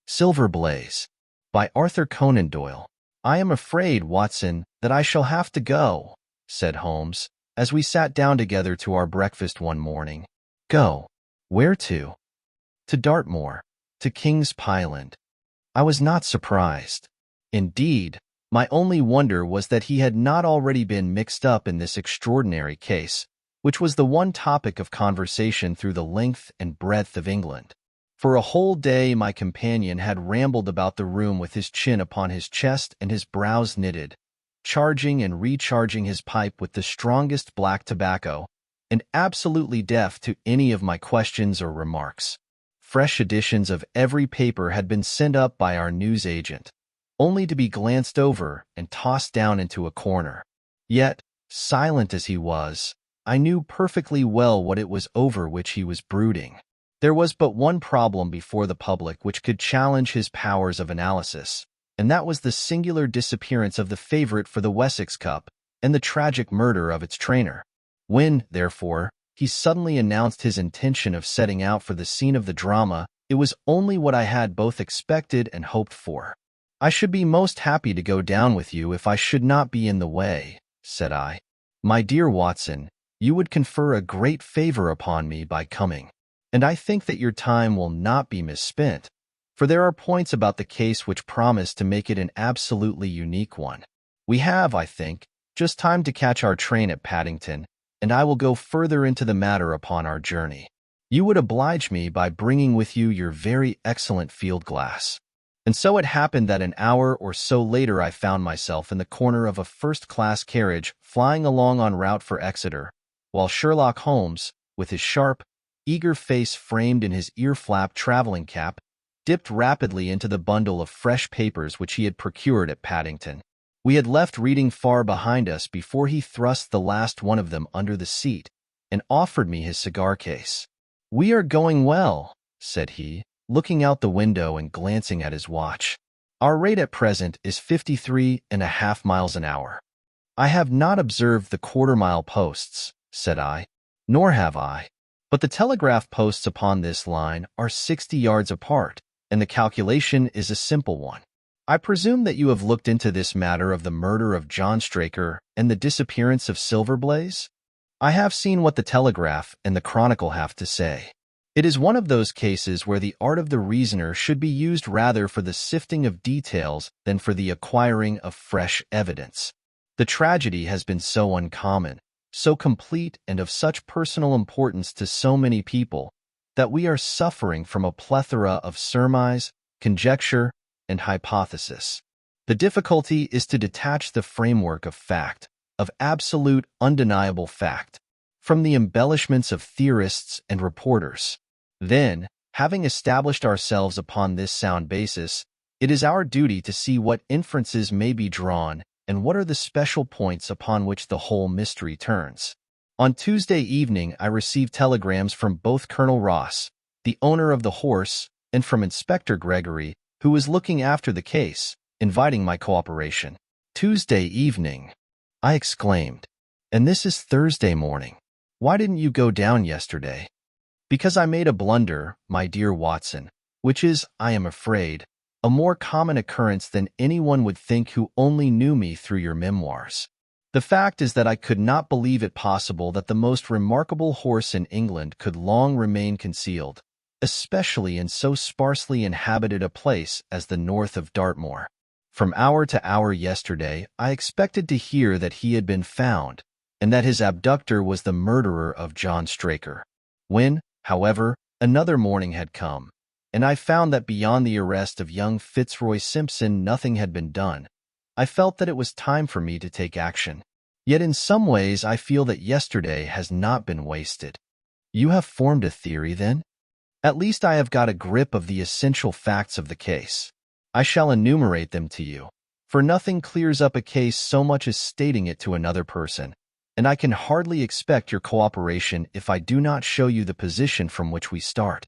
Silver Blaze, by Arthur Conan Doyle. "I am afraid, Watson, that I shall have to go," said Holmes, as we sat down together to our breakfast one morning. "Go? Where to?" "To Dartmoor, to King's Pyland." I was not surprised. Indeed, my only wonder was that he had not already been mixed up in this extraordinary case, which was the one topic of conversation through the length and breadth of England. For a whole day my companion had rambled about the room with his chin upon his chest and his brows knitted, charging and recharging his pipe with the strongest black tobacco, and absolutely deaf to any of my questions or remarks. Fresh editions of every paper had been sent up by our newsagent, only to be glanced over and tossed down into a corner. Yet, silent as he was, I knew perfectly well what it was over which he was brooding. There was but one problem before the public which could challenge his powers of analysis, and that was the singular disappearance of the favorite for the Wessex Cup and the tragic murder of its trainer. When, therefore, he suddenly announced his intention of setting out for the scene of the drama, it was only what I had both expected and hoped for. "I should be most happy to go down with you if I should not be in the way," said I. "My dear Watson, you would confer a great favor upon me by coming. And I think that your time will not be misspent, for there are points about the case which promise to make it an absolutely unique one. We have, I think, just time to catch our train at Paddington, and I will go further into the matter upon our journey. You would oblige me by bringing with you your very excellent field glass." And so it happened that an hour or so later I found myself in the corner of a first-class carriage flying along en route for Exeter, while Sherlock Holmes, with his sharp, eager face framed in his ear-flap traveling cap, dipped rapidly into the bundle of fresh papers which he had procured at Paddington. We had left reading far behind us before he thrust the last one of them under the seat and offered me his cigar case. "We are going well," said he, looking out the window and glancing at his watch. "Our rate at present is 53.5 miles an hour." "I have not observed the quarter-mile posts," said I. "Nor have I. But the telegraph posts upon this line are 60 yards apart, and the calculation is a simple one. I presume that you have looked into this matter of the murder of John Straker and the disappearance of Silver Blaze? I have seen what the Telegraph and the Chronicle have to say. It is one of those cases where the art of the reasoner should be used rather for the sifting of details than for the acquiring of fresh evidence. The tragedy has been so uncommon, so complete and of such personal importance to so many people, that we are suffering from a plethora of surmise, conjecture, and hypothesis. The difficulty is to detach the framework of fact, of absolute, undeniable fact, from the embellishments of theorists and reporters. Then, having established ourselves upon this sound basis, it is our duty to see what inferences may be drawn and what are the special points upon which the whole mystery turns. On Tuesday evening I received telegrams from both Colonel Ross, the owner of the horse, and from Inspector Gregory, who was looking after the case, inviting my cooperation. "Tuesday evening!" I exclaimed. "And this is Thursday morning. Why didn't you go down yesterday?" "Because I made a blunder, my dear Watson, which is, I am afraid, a more common occurrence than anyone would think who only knew me through your memoirs. The fact is that I could not believe it possible that the most remarkable horse in England could long remain concealed, especially in so sparsely inhabited a place as the north of Dartmoor. From hour to hour yesterday I expected to hear that he had been found, and that his abductor was the murderer of John Straker. When, however, another morning had come, and I found that beyond the arrest of young Fitzroy Simpson nothing had been done, I felt that it was time for me to take action. Yet in some ways I feel that yesterday has not been wasted." "You have formed a theory, then?" "At least I have got a grip of the essential facts of the case. I shall enumerate them to you, for nothing clears up a case so much as stating it to another person, and I can hardly expect your cooperation if I do not show you the position from which we start."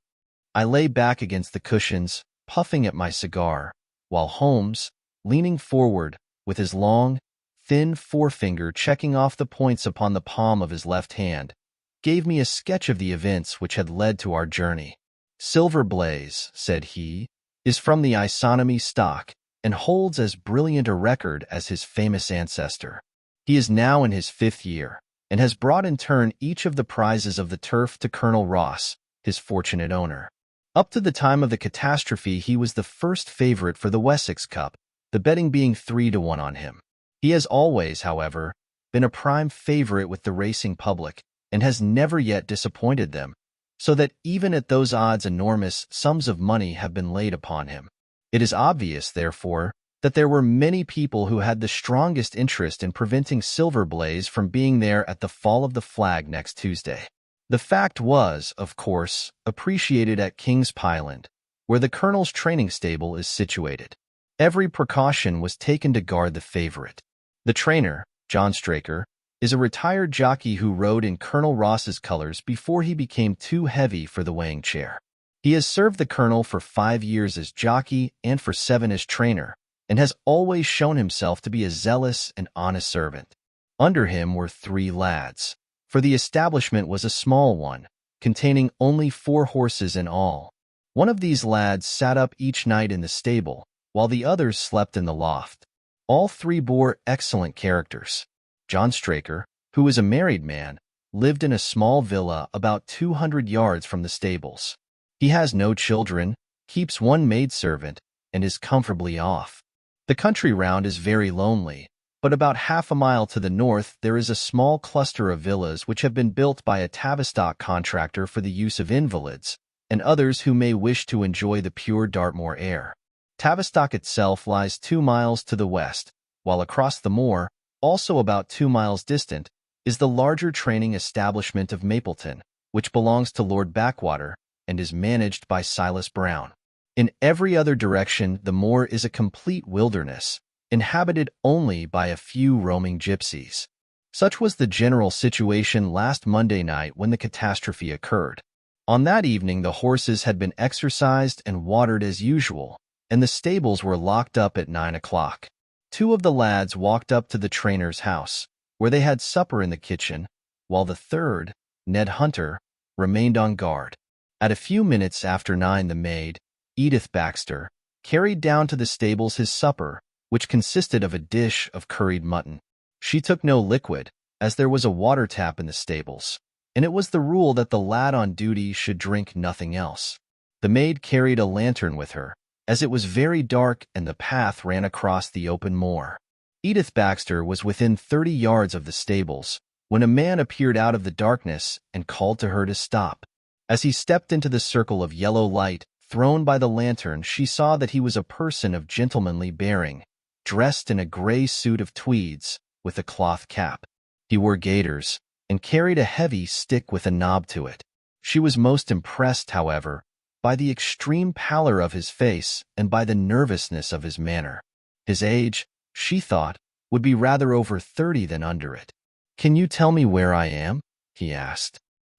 I lay back against the cushions, puffing at my cigar, while Holmes, leaning forward, with his long, thin forefinger checking off the points upon the palm of his left hand, gave me a sketch of the events which had led to our journey. "Silver Blaze," said he, is from the isonomy stock, and holds as brilliant a record as his famous ancestor. He is now in his 5th year, and has brought in turn each of the prizes of the turf to Colonel Ross, his fortunate owner. Up to the time of the catastrophe, he was the first favorite for the Wessex Cup, the betting being 3-1 on him. He has always, however, been a prime favorite with the racing public, and has never yet disappointed them, so that even at those odds enormous sums of money have been laid upon him. It is obvious, therefore, that there were many people who had the strongest interest in preventing Silver Blaze from being there at the fall of the flag next Tuesday. The fact was, of course, appreciated at King's Pyland, where the Colonel's training stable is situated. Every precaution was taken to guard the favorite. The trainer, John Straker, is a retired jockey who rode in Colonel Ross's colors before he became too heavy for the weighing chair. He has served the Colonel for 5 years as jockey and for 7 as trainer, and has always shown himself to be a zealous and honest servant. Under him were 3 lads, for the establishment was a small one, containing only 4 horses in all. One of these lads sat up each night in the stable, while the others slept in the loft. All 3 bore excellent characters. John Straker, who was a married man, lived in a small villa about 200 yards from the stables. He has no children, keeps 1 maidservant, and is comfortably off. The country round is very lonely, but about half a mile to the north there is a small cluster of villas which have been built by a Tavistock contractor for the use of invalids, and others who may wish to enjoy the pure Dartmoor air. Tavistock itself lies 2 miles to the west, while across the moor, also about 2 miles distant, is the larger training establishment of Mapleton, which belongs to Lord Backwater and is managed by Silas Brown. In every other direction, the moor is a complete wilderness, inhabited only by a few roaming gypsies. Such was the general situation last Monday night when the catastrophe occurred. On that evening, the horses had been exercised and watered as usual, and the stables were locked up at 9 o'clock. 2 of the lads walked up to the trainer's house, where they had supper in the kitchen, while the third, Ned Hunter, remained on guard. At a few minutes after 9, the maid, Edith Baxter, carried down to the stables his supper, which consisted of a dish of curried mutton. She took no liquid, as there was a water tap in the stables, and it was the rule that the lad on duty should drink nothing else. The maid carried a lantern with her, as it was very dark and the path ran across the open moor. Edith Baxter was within 30 yards of the stables, when a man appeared out of the darkness and called to her to stop. As he stepped into the circle of yellow light thrown by the lantern, she saw that he was a person of gentlemanly bearing, dressed in a gray suit of tweeds, with a cloth cap. He wore gaiters, and carried a heavy stick with a knob to it. She was most impressed, however, by the extreme pallor of his face and by the nervousness of his manner. His age, she thought, would be rather over 30 than under it. "Can you tell me where I am?" he asked.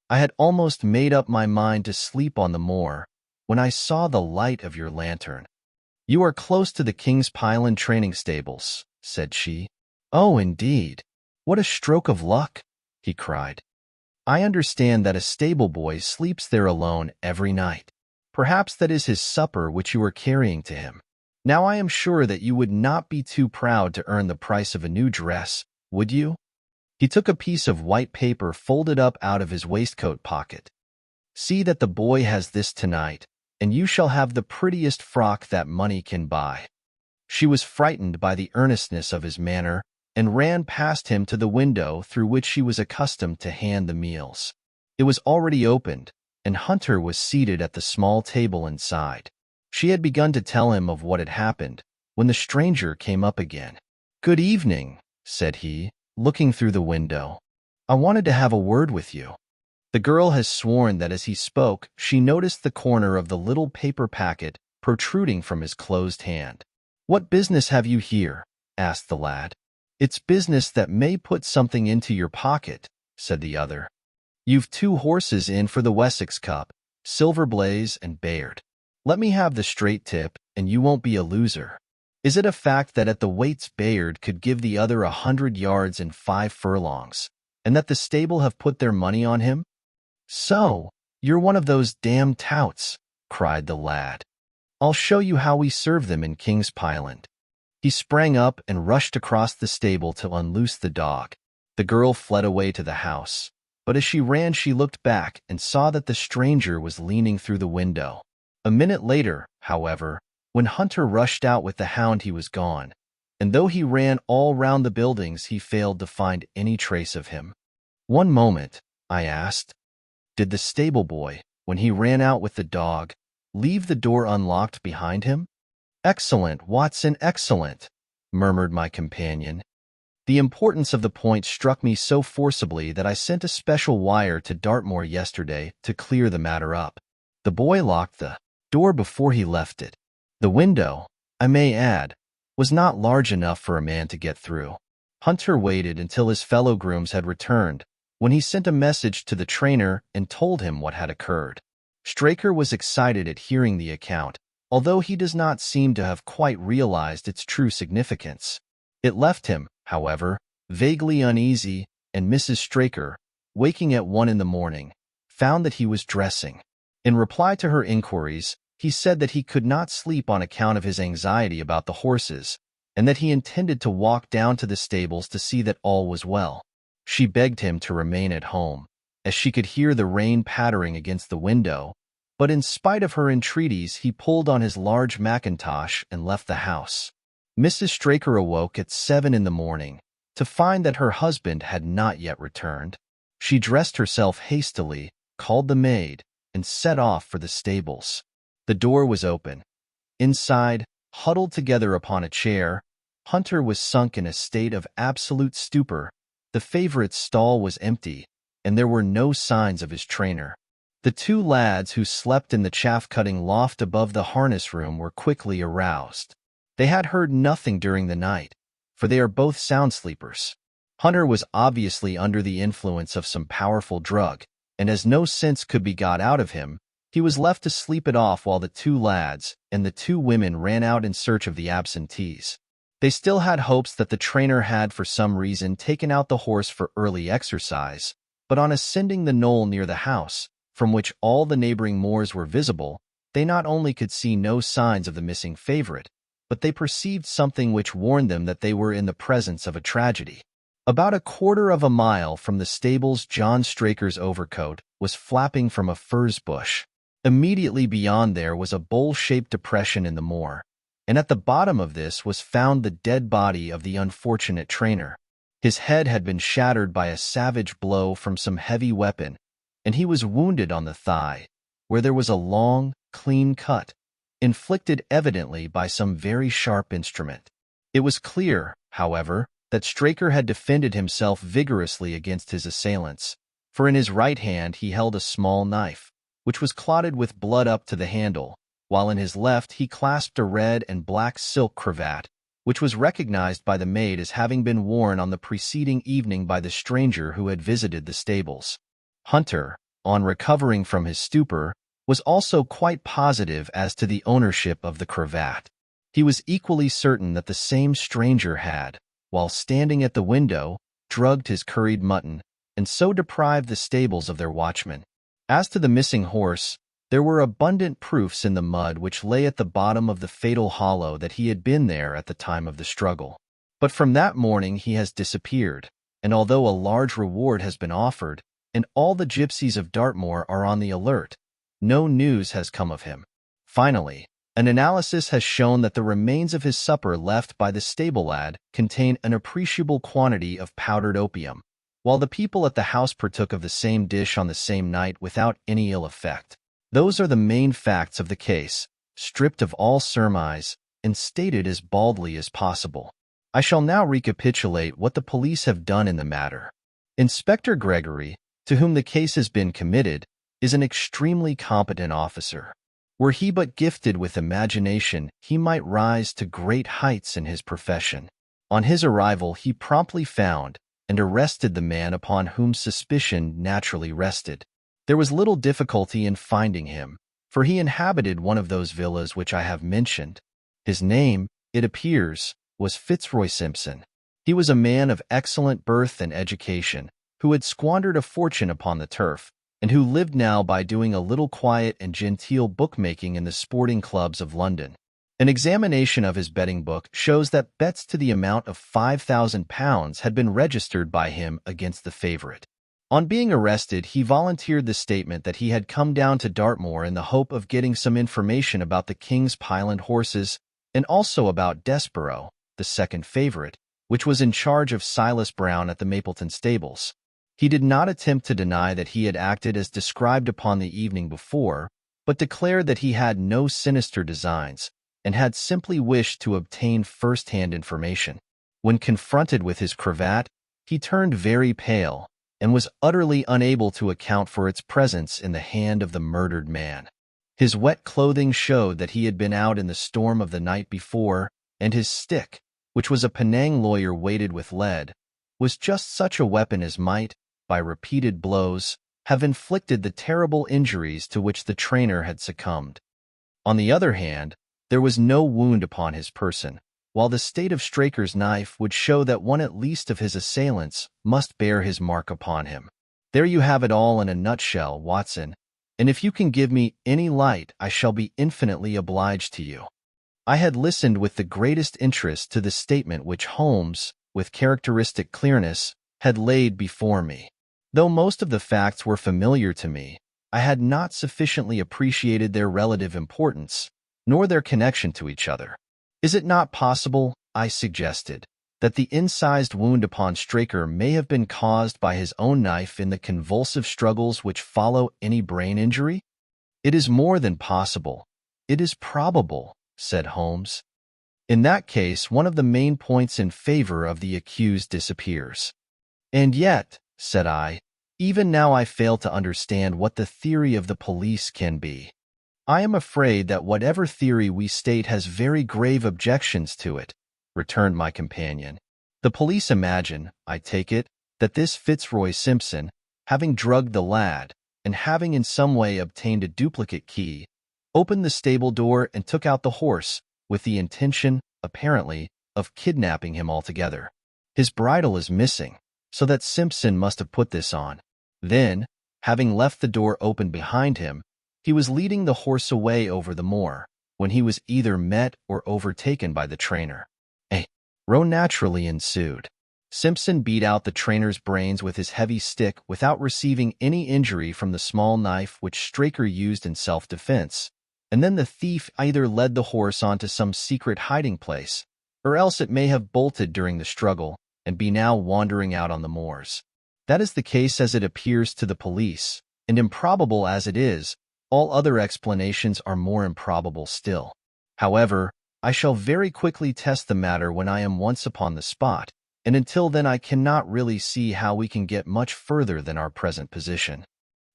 "I had almost made up my mind to sleep on the moor, when I saw the light of your lantern." "You are close to the King's Pyland training stables," said she. "Oh, indeed. What a stroke of luck!" he cried. "I understand that a stable boy sleeps there alone every night. Perhaps that is his supper which you are carrying to him. Now I am sure that you would not be too proud to earn the price of a new dress, would you?" He took a piece of white paper folded up out of his waistcoat pocket. "See that the boy has this tonight, and you shall have the prettiest frock that money can buy." She was frightened by the earnestness of his manner, and ran past him to the window through which she was accustomed to hand the meals. It was already opened, and Hunter was seated at the small table inside. She had begun to tell him of what had happened, when the stranger came up again. "Good evening," said he, looking through the window. "I wanted to have a word with you." The girl has sworn that as he spoke, she noticed the corner of the little paper packet protruding from his closed hand. "What business have you here?" asked the lad. "It's business that may put something into your pocket," said the other. "You've 2 horses in for the Wessex Cup, Silver Blaze and Bayard. Let me have the straight tip, and you won't be a loser. Is it a fact that at the weights Bayard could give the other 100 yards in 5 furlongs, and that the stable have put their money on him?" "So, you're one of those damned touts," cried the lad. I'll show you how we serve them in King's Pyland." He sprang up and rushed across the stable to unloose the dog. The girl fled away to the house, but as she ran she looked back and saw that the stranger was leaning through the window. A minute later, however, when Hunter rushed out with the hound, he was gone, and though he ran all round the buildings, he failed to find any trace of him. "One moment," I asked. "Did the stable boy, when he ran out with the dog, leave the door unlocked behind him?" "Excellent, Watson, excellent," murmured my companion. The importance of the point struck me so forcibly that I sent a special wire to Dartmoor yesterday to clear the matter up. The boy locked the door before he left it. The window, I may add, was not large enough for a man to get through. Hunter waited until his fellow grooms had returned, when he sent a message to the trainer and told him what had occurred. Straker was excited at hearing the account, although he does not seem to have quite realized its true significance. It left him, however, vaguely uneasy, and Mrs. Straker, waking at 1 in the morning, found that he was dressing. In reply to her inquiries, he said that he could not sleep on account of his anxiety about the horses, and that he intended to walk down to the stables to see that all was well. She begged him to remain at home, as she could hear the rain pattering against the window, but in spite of her entreaties, he pulled on his large mackintosh and left the house. Mrs. Straker awoke at 7 in the morning to find that her husband had not yet returned. She dressed herself hastily, called the maid, and set off for the stables. The door was open. Inside, huddled together upon a chair, Hunter was sunk in a state of absolute stupor. The favorite's stall was empty, and there were no signs of his trainer. The two lads who slept in the chaff-cutting loft above the harness room were quickly aroused. They had heard nothing during the night, for they are both sound sleepers. Hunter was obviously under the influence of some powerful drug, and as no sense could be got out of him, he was left to sleep it off while the two lads and the two women ran out in search of the absentees. They still had hopes that the trainer had for some reason taken out the horse for early exercise, but on ascending the knoll near the house, from which all the neighboring moors were visible, they not only could see no signs of the missing favorite, but they perceived something which warned them that they were in the presence of a tragedy. About a quarter of a mile from the stables, John Straker's overcoat was flapping from a furze bush. Immediately beyond there was a bowl-shaped depression in the moor, and at the bottom of this was found the dead body of the unfortunate trainer. His head had been shattered by a savage blow from some heavy weapon, and he was wounded on the thigh, where there was a long, clean cut, inflicted evidently by some very sharp instrument. It was clear, however, that Straker had defended himself vigorously against his assailants, for in his right hand he held a small knife, which was clotted with blood up to the handle, while in his left he clasped a red and black silk cravat, which was recognized by the maid as having been worn on the preceding evening by the stranger who had visited the stables. Hunter, on recovering from his stupor, was also quite positive as to the ownership of the cravat. He was equally certain that the same stranger had, while standing at the window, drugged his curried mutton, and so deprived the stables of their watchman. As to the missing horse, there were abundant proofs in the mud which lay at the bottom of the fatal hollow that he had been there at the time of the struggle. But from that morning he has disappeared, and although a large reward has been offered, and all the gypsies of Dartmoor are on the alert, no news has come of him. Finally, an analysis has shown that the remains of his supper left by the stable lad contain an appreciable quantity of powdered opium, while the people at the house partook of the same dish on the same night without any ill effect. Those are the main facts of the case, stripped of all surmise and stated as baldly as possible. I shall now recapitulate what the police have done in the matter. Inspector Gregory, to whom the case has been committed, is an extremely competent officer. Were he but gifted with imagination, he might rise to great heights in his profession. On his arrival, he promptly found and arrested the man upon whom suspicion naturally rested. There was little difficulty in finding him, for he inhabited one of those villas which I have mentioned. His name, it appears, was Fitzroy Simpson. He was a man of excellent birth and education, who had squandered a fortune upon the turf, and who lived now by doing a little quiet and genteel bookmaking in the sporting clubs of London. An examination of his betting book shows that bets to the amount of £5,000 had been registered by him against the favorite. On being arrested, he volunteered the statement that he had come down to Dartmoor in the hope of getting some information about the King's Pyland horses and also about Desborough, the second favorite, which was in charge of Silas Brown at the Mapleton stables. He did not attempt to deny that he had acted as described upon the evening before, but declared that he had no sinister designs and had simply wished to obtain first-hand information. When confronted with his cravat, he turned very pale and was utterly unable to account for its presence in the hand of the murdered man. His wet clothing showed that he had been out in the storm of the night before, and his stick, which was a Penang lawyer weighted with lead, was just such a weapon as might, by repeated blows, have inflicted the terrible injuries to which the trainer had succumbed. On the other hand, there was no wound upon his person, while the state of Straker's knife would show that one at least of his assailants must bear his mark upon him. There you have it all in a nutshell, Watson, and if you can give me any light, I shall be infinitely obliged to you. I had listened with the greatest interest to the statement which Holmes, with characteristic clearness, had laid before me. Though most of the facts were familiar to me, I had not sufficiently appreciated their relative importance, nor their connection to each other. Is it not possible, I suggested, that the incised wound upon Straker may have been caused by his own knife in the convulsive struggles which follow any brain injury? It is more than possible. It is probable, said Holmes. In that case, one of the main points in favor of the accused disappears. And yet, said I, even now I fail to understand what the theory of the police can be. I am afraid that whatever theory we state has very grave objections to it, returned my companion. The police imagine, I take it, that this Fitzroy Simpson, having drugged the lad, and having in some way obtained a duplicate key, opened the stable door and took out the horse, with the intention, apparently, of kidnapping him altogether. His bridle is missing, so that Simpson must have put this on. Then, having left the door open behind him, he was leading the horse away over the moor, when he was either met or overtaken by the trainer. A row naturally ensued. Simpson beat out the trainer's brains with his heavy stick without receiving any injury from the small knife which Straker used in self-defense, and then the thief either led the horse onto some secret hiding place, or else it may have bolted during the struggle and be now wandering out on the moors. That is the case as it appears to the police, and improbable as it is, all other explanations are more improbable still. However, I shall very quickly test the matter when I am once upon the spot, and until then I cannot really see how we can get much further than our present position.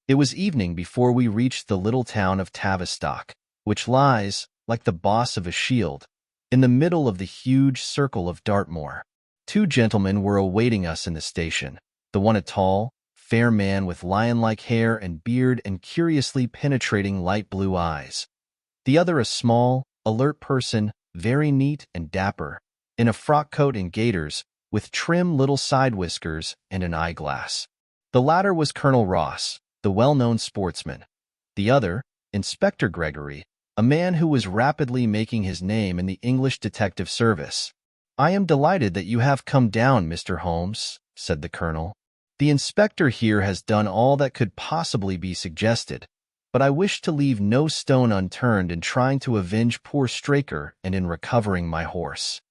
It was evening before we reached the little town of Tavistock, which lies, like the boss of a shield, in the middle of the huge circle of Dartmoor. Two gentlemen were awaiting us in the station, the one a tall, fair man with lion-like hair and beard and curiously penetrating light blue eyes. The other a small, alert person, very neat and dapper, in a frock coat and gaiters, with trim little side whiskers and an eyeglass. The latter was Colonel Ross, the well-known sportsman. The other, Inspector Gregory, a man who was rapidly making his name in the English detective service. "I am delighted that you have come down, Mr. Holmes," said the colonel. "The inspector here has done all that could possibly be suggested, but I wish to leave no stone unturned in trying to avenge poor Straker and in recovering my horse."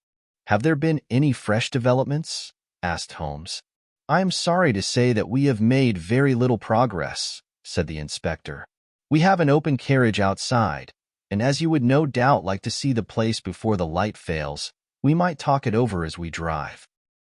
"Have there been any fresh developments?" asked Holmes. "I am sorry to say that we have made very little progress," said the inspector. "We have an open carriage outside, and as you would no doubt like to see the place before the light fails, we might talk it over as we drive."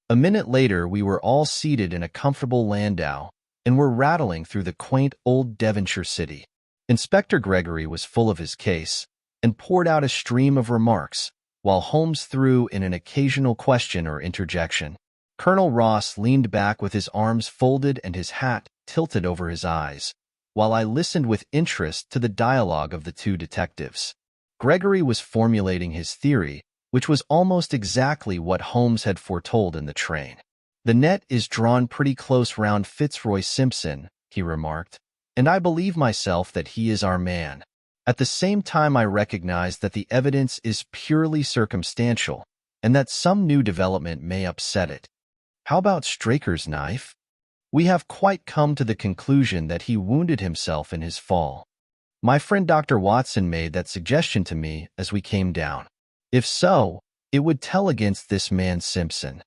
A minute later we were all seated in a comfortable landau, and were rattling through the quaint old Devonshire city. Inspector Gregory was full of his case, and poured out a stream of remarks, while Holmes threw in an occasional question or interjection. Colonel Ross leaned back with his arms folded and his hat tilted over his eyes, while I listened with interest to the dialogue of the two detectives. Gregory was formulating his theory, which was almost exactly what Holmes had foretold in the train. "The net is drawn pretty close round Fitzroy Simpson," he remarked, and I believe myself that he is our man. At the same time, I recognize that the evidence is purely circumstantial, and that some new development may upset it. How about Straker's knife? We have quite come to the conclusion that he wounded himself in his fall. My friend Dr. Watson made that suggestion to me as we came down. If so, it would tell against this man Simpson.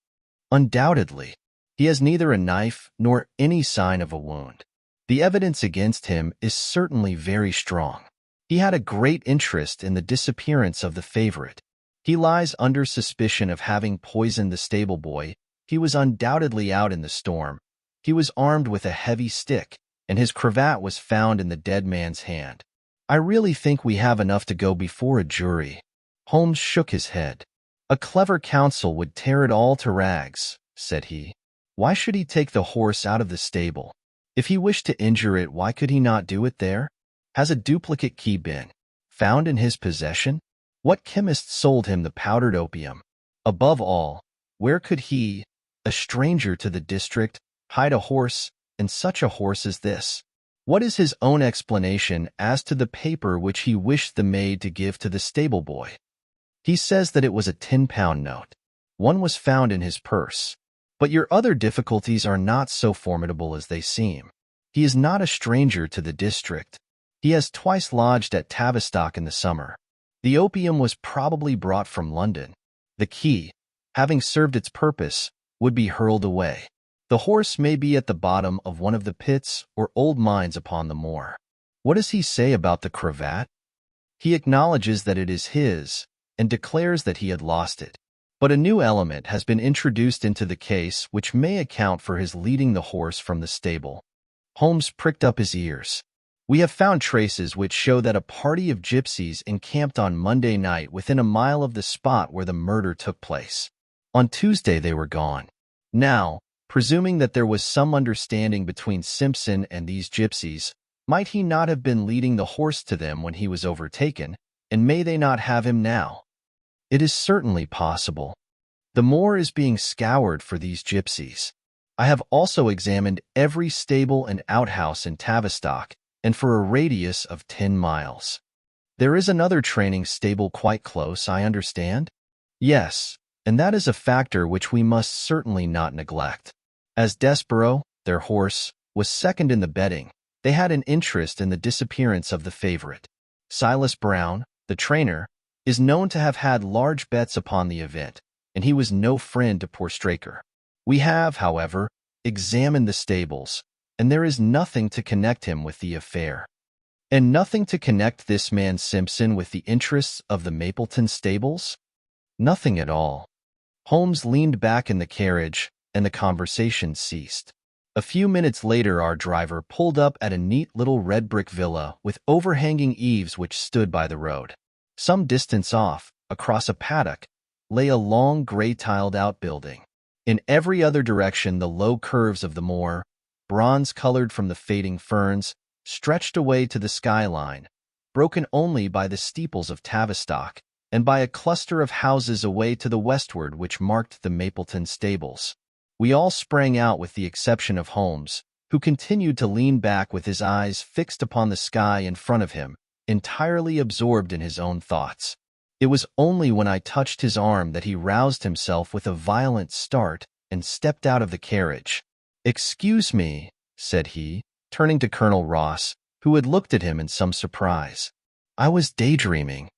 Undoubtedly, he has neither a knife nor any sign of a wound. The evidence against him is certainly very strong. He had a great interest in the disappearance of the favorite. He lies under suspicion of having poisoned the stable boy. He was undoubtedly out in the storm. He was armed with a heavy stick, and his cravat was found in the dead man's hand. I really think we have enough to go before a jury. Holmes shook his head. A clever counsel would tear it all to rags, said he. Why should he take the horse out of the stable? If he wished to injure it, why could he not do it there? Has a duplicate key been found in his possession? What chemist sold him the powdered opium? Above all, where could he, a stranger to the district, hide a horse, and such a horse as this? What is his own explanation as to the paper which he wished the maid to give to the stable boy? He says that it was a 10-pound note. One was found in his purse. But your other difficulties are not so formidable as they seem. He is not a stranger to the district. He has twice lodged at Tavistock in the summer. The opium was probably brought from London. The key, having served its purpose, would be hurled away. The horse may be at the bottom of one of the pits or old mines upon the moor. What does he say about the cravat? He acknowledges that it is his, and declares that he had lost it. But a new element has been introduced into the case which may account for his leading the horse from the stable. Holmes pricked up his ears. We have found traces which show that a party of gypsies encamped on Monday night within a mile of the spot where the murder took place. On Tuesday they were gone. Now, presuming that there was some understanding between Simpson and these gypsies, might he not have been leading the horse to them when he was overtaken, and may they not have him now? It is certainly possible. The moor is being scoured for these gypsies. I have also examined every stable and outhouse in Tavistock, and for a radius of 10 miles. There is another training stable quite close, I understand? Yes, and that is a factor which we must certainly not neglect. As Desborough, their horse, was second in the betting, they had an interest in the disappearance of the favorite. Silas Brown, the trainer, is known to have had large bets upon the event, and he was no friend to poor Straker. We have, however, examined the stables, and there is nothing to connect him with the affair. And nothing to connect this man Simpson with the interests of the Mapleton stables? Nothing at all. Holmes leaned back in the carriage, and the conversation ceased. A few minutes later our driver pulled up at a neat little red brick villa with overhanging eaves which stood by the road. Some distance off, across a paddock, lay a long gray-tiled outbuilding. In every other direction the low curves of the moor, bronze-colored from the fading ferns, stretched away to the skyline, broken only by the steeples of Tavistock, and by a cluster of houses away to the westward which marked the Mapleton stables. We all sprang out with the exception of Holmes, who continued to lean back with his eyes fixed upon the sky in front of him, entirely absorbed in his own thoughts. It was only when I touched his arm that he roused himself with a violent start and stepped out of the carriage. "Excuse me," said he, turning to Colonel Ross, who had looked at him in some surprise. "I was daydreaming."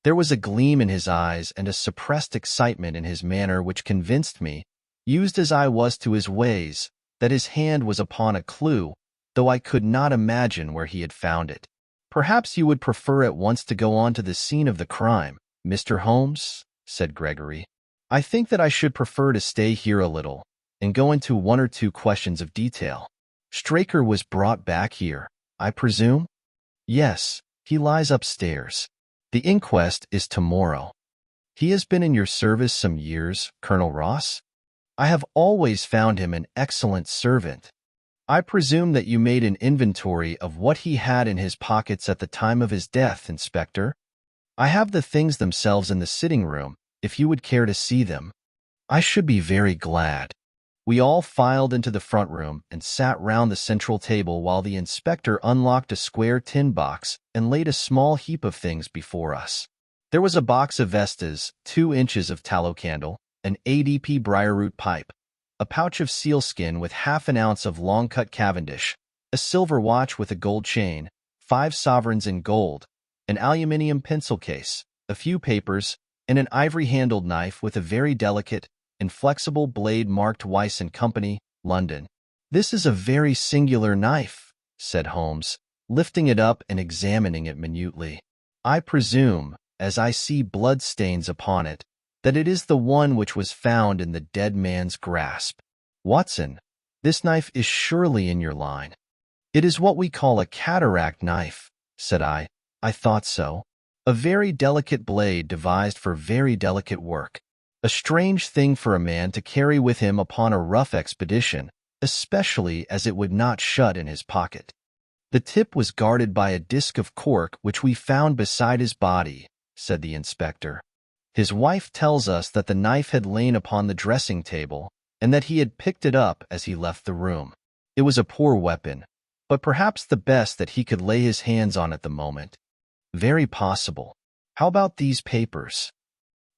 There was a gleam in his eyes and a suppressed excitement in his manner which convinced me, used as I was to his ways, that his hand was upon a clue, though I could not imagine where he had found it. "Perhaps you would prefer at once to go on to the scene of the crime, Mr. Holmes," said Gregory. "I think that I should prefer to stay here a little and go into one or two questions of detail. Straker was brought back here, I presume?" "Yes, he lies upstairs. The inquest is tomorrow." "He has been in your service some years, Colonel Ross?" "I have always found him an excellent servant." "I presume that you made an inventory of what he had in his pockets at the time of his death, Inspector?" "I have the things themselves in the sitting room, if you would care to see them." "I should be very glad." We all filed into the front room and sat round the central table while the inspector unlocked a square tin box and laid a small heap of things before us. There was a box of Vestas, 2 inches of tallow candle, an ADP briarroot pipe, a pouch of sealskin with half an ounce of long-cut Cavendish, a silver watch with a gold chain, 5 sovereigns in gold, an aluminium pencil case, a few papers, and an ivory-handled knife with a very delicate, inflexible blade marked Weiss & Company, London. "This is a very singular knife," said Holmes, lifting it up and examining it minutely. "I presume, as I see blood-stains upon it, that it is the one which was found in the dead man's grasp. Watson, this knife is surely in your line." "It is what we call a cataract knife," said I. "I thought so. A very delicate blade devised for very delicate work. A strange thing for a man to carry with him upon a rough expedition, especially as it would not shut in his pocket." "The tip was guarded by a disc of cork which we found beside his body," said the inspector. "His wife tells us that the knife had lain upon the dressing table and that he had picked it up as he left the room. It was a poor weapon, but perhaps the best that he could lay his hands on at the moment." "Very possible. How about these papers?"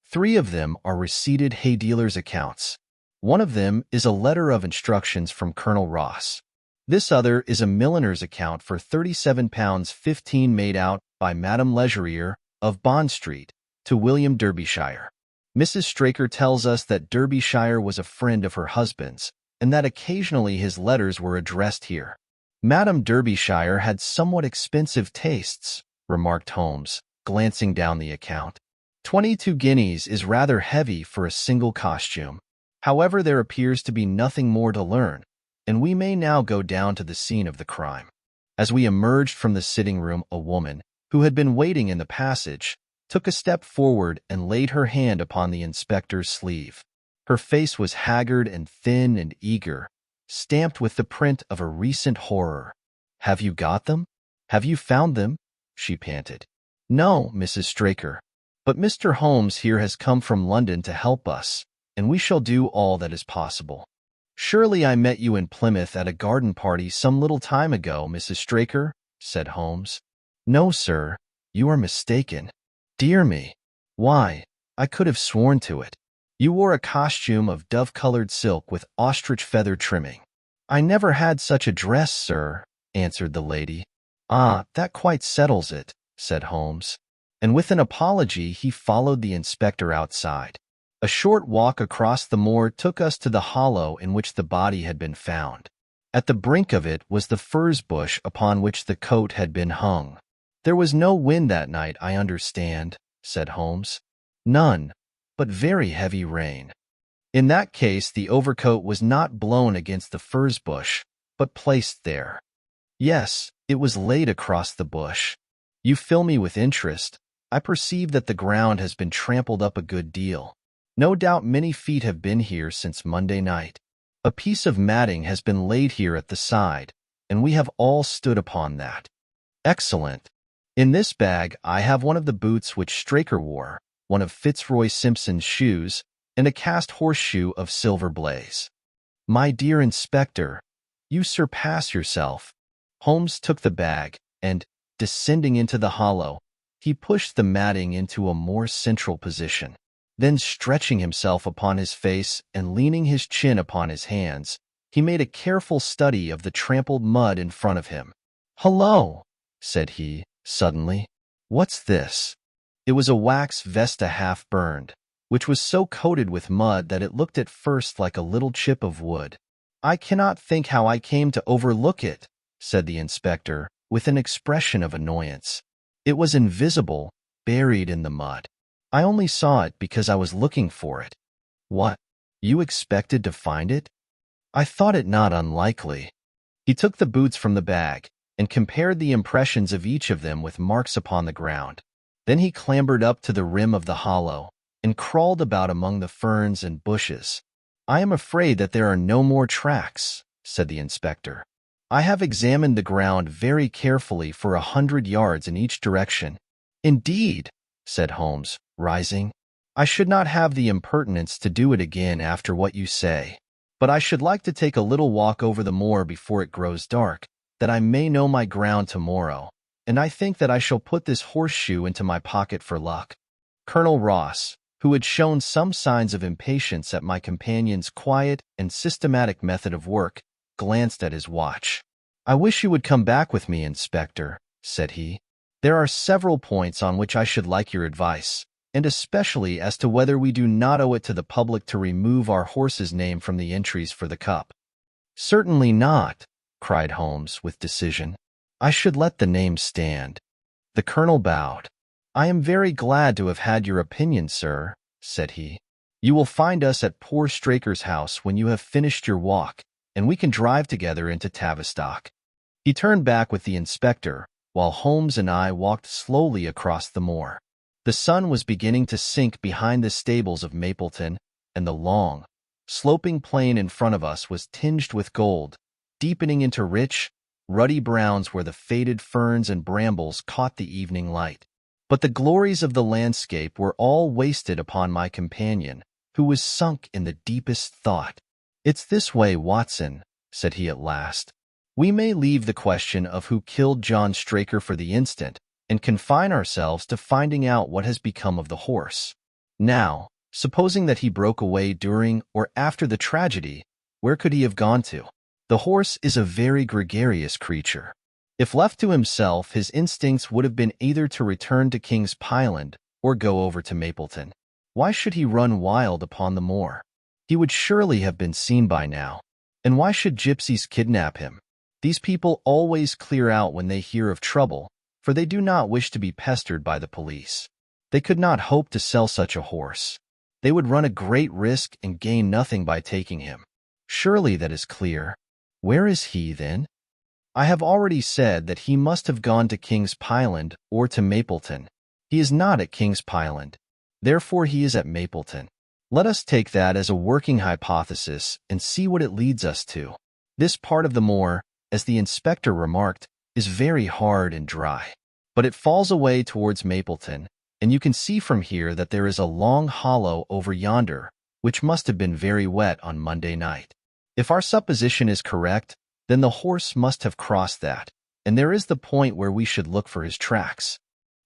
3 of them are receipted hay dealers' accounts. One of them is a letter of instructions from Colonel Ross. This other is a milliner's account for £37.15 made out by Madame Legerier of Bond Street to William Derbyshire. Mrs. Straker tells us that Derbyshire was a friend of her husband's, and that occasionally his letters were addressed here. "Madame Derbyshire had somewhat expensive tastes," remarked Holmes, glancing down the account. 22 guineas is rather heavy for a single costume. However, there appears to be nothing more to learn, and we may now go down to the scene of the crime. As we emerged from the sitting room, a woman, who had been waiting in the passage, took a step forward and laid her hand upon the inspector's sleeve. Her face was haggard and thin and eager, stamped with the print of a recent horror. "Have you got them? Have you found them?" she panted. "No, Mrs. Straker. But Mr. Holmes here has come from London to help us, and we shall do all that is possible." "Surely I met you in Plymouth at a garden party some little time ago, Mrs. Straker," said Holmes. "No, sir, you are mistaken." "Dear me. Why, I could have sworn to it. You wore a costume of dove-colored silk with ostrich feather trimming." "I never had such a dress, sir," answered the lady. "Ah, that quite settles it," said Holmes. And with an apology, he followed the inspector outside. A short walk across the moor took us to the hollow in which the body had been found. At the brink of it was the furze bush upon which the coat had been hung. "There was no wind that night, I understand," said Holmes. "None, but very heavy rain." "In that case, the overcoat was not blown against the furze bush, but placed there." "Yes, it was laid across the bush." "You fill me with interest. I perceive that the ground has been trampled up a good deal. No doubt many feet have been here since Monday night. A piece of matting has been laid here at the side, and we have all stood upon that." "Excellent. In this bag I have one of the boots which Straker wore, one of Fitzroy Simpson's shoes, and a cast horseshoe of silver blaze." "My dear inspector, you surpass yourself." Holmes took the bag, and, descending into the hollow, he pushed the matting into a more central position. Then, stretching himself upon his face and leaning his chin upon his hands, he made a careful study of the trampled mud in front of him. "Hullo!" said he, suddenly. "What's this?" It was a wax vesta half-burned, which was so coated with mud that it looked at first like a little chip of wood. "I cannot think how I came to overlook it," said the inspector, with an expression of annoyance. "It was invisible, buried in the mud. I only saw it because I was looking for it." "What? You expected to find it?" "I thought it not unlikely." He took the boots from the bag and compared the impressions of each of them with marks upon the ground. Then he clambered up to the rim of the hollow and crawled about among the ferns and bushes. "I am afraid that there are no more tracks," said the inspector. "I have examined the ground very carefully for 100 yards in each direction." "Indeed," said Holmes, rising. "I should not have the impertinence to do it again after what you say." But I should like to take a little walk over the moor before it grows dark, that I may know my ground tomorrow, and I think that I shall put this horseshoe into my pocket for luck." Colonel Ross, who had shown some signs of impatience at my companion's quiet and systematic method of work, glanced at his watch. "I wish you would come back with me, Inspector," said he. "There are several points on which I should like your advice, and especially as to whether we do not owe it to the public to remove our horse's name from the entries for the cup." "Certainly not," cried Holmes with decision. "I should let the name stand." The colonel bowed. "I am very glad to have had your opinion, sir," said he. "You will find us at poor Straker's house when you have finished your walk, and we can drive together into Tavistock." He turned back with the inspector, while Holmes and I walked slowly across the moor. The sun was beginning to sink behind the stables of Mapleton, and the long, sloping plain in front of us was tinged with gold, deepening into rich, ruddy browns where the faded ferns and brambles caught the evening light. But the glories of the landscape were all wasted upon my companion, who was sunk in the deepest thought. "It's this way, Watson," said he at last. "We may leave the question of who killed John Straker for the instant, and confine ourselves to finding out what has become of the horse. Now, supposing that he broke away during or after the tragedy, where could he have gone to? The horse is a very gregarious creature. If left to himself, his instincts would have been either to return to King's Pyland or go over to Mapleton. Why should he run wild upon the moor? He would surely have been seen by now. And why should gypsies kidnap him? These people always clear out when they hear of trouble, for they do not wish to be pestered by the police. They could not hope to sell such a horse. They would run a great risk and gain nothing by taking him. Surely that is clear. Where is he, then? I have already said that he must have gone to King's Pyland or to Mapleton. He is not at King's Pyland. Therefore he is at Mapleton. Let us take that as a working hypothesis and see what it leads us to. This part of the moor, as the inspector remarked, is very hard and dry. But it falls away towards Mapleton, and you can see from here that there is a long hollow over yonder, which must have been very wet on Monday night. If our supposition is correct, then the horse must have crossed that, and there is the point where we should look for his tracks.